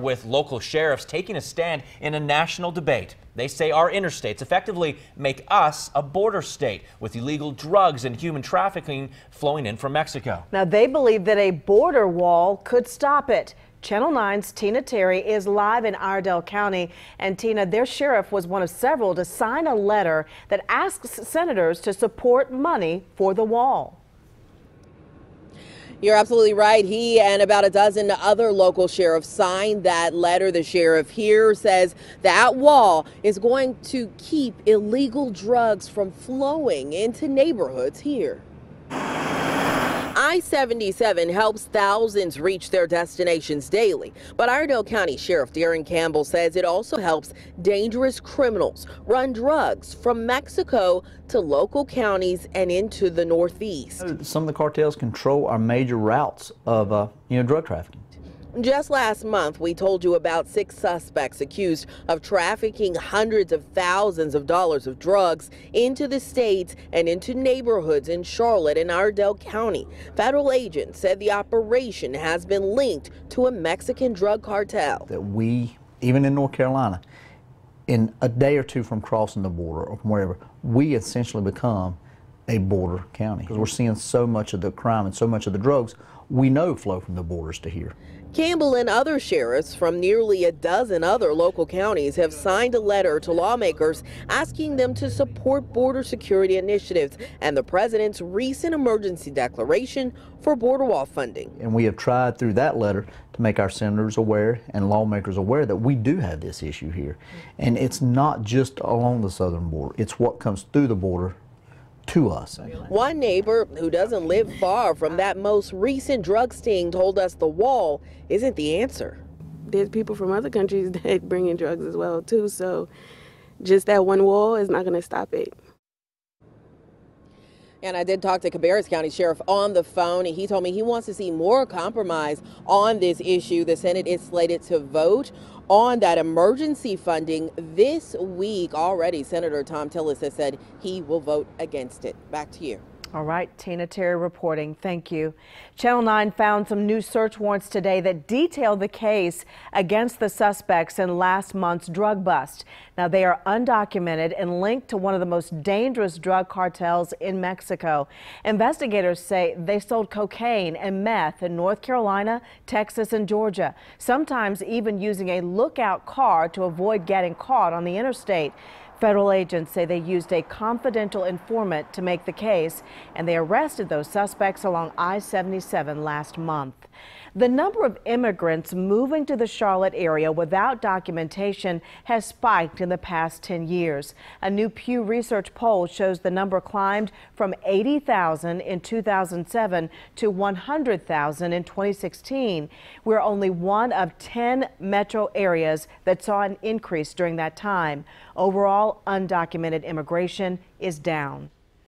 with local sheriffs taking a stand in a national debate. They say our interstates effectively make us a border state with illegal drugs and human trafficking flowing in from Mexico. Now, they believe that a border wall could stop it. Channel 9's Tina Terry is live in Iredell County. And Tina, their sheriff was one of several to sign a letter that asks senators to support money for the wall. You're absolutely right. He and about a dozen other local sheriffs signed that letter. The sheriff here says that wall is going to keep illegal drugs from flowing into neighborhoods here. I-77 helps thousands reach their destinations daily, but Iredell County Sheriff Darren Campbell says it also helps dangerous criminals run drugs from Mexico to local counties and into the Northeast. Some of the cartels control our major routes of drug trafficking. Just last month, we told you about 6 suspects accused of trafficking hundreds of thousands of dollars of drugs into the state and into neighborhoods in Charlotte and Iredell County. Federal agents said the operation has been linked to a Mexican drug cartel. That we, even in North Carolina, in a day or two from crossing the border or from wherever, we essentially become a border county because we're seeing so much of the crime and so much of the drugs we know flow from the borders to here. Campbell and other sheriffs from nearly a dozen other local counties have signed a letter to lawmakers asking them to support border security initiatives and the president's recent emergency declaration for border wall funding. And we have tried through that letter to make our senators aware and lawmakers aware that we do have this issue here. And it's not just along the southern border, it's what comes through the border to us. One neighbor who doesn't live far from that most recent drug sting told us the wall isn't the answer. There's people from other countries that bring in drugs as well too, so just that one wall is not going to stop it. And I did talk to Cabarrus County Sheriff on the phone, and he told me he wants to see more compromise on this issue. The Senate is slated to vote on that emergency funding this week. Already, Senator Tom Tillis has said he will vote against it. Back to you. All right, Tina Terry reporting. Thank you. Channel 9 found some new search warrants today that detail the case against the suspects in last month's drug bust. Now, they are undocumented and linked to one of the most dangerous drug cartels in Mexico. Investigators say they sold cocaine and meth in North Carolina, Texas, and Georgia, sometimes even using a lookout car to avoid getting caught on the interstate. Federal agents say they used a confidential informant to make the case, and they arrested those suspects along I-77 last month. The number of immigrants moving to the Charlotte area without documentation has spiked in the past 10 years. A new Pew Research poll shows the number climbed from 80,000 in 2007 to 100,000 in 2016. We're only one of 10 metro areas that saw an increase during that time. Overall, undocumented immigration is down.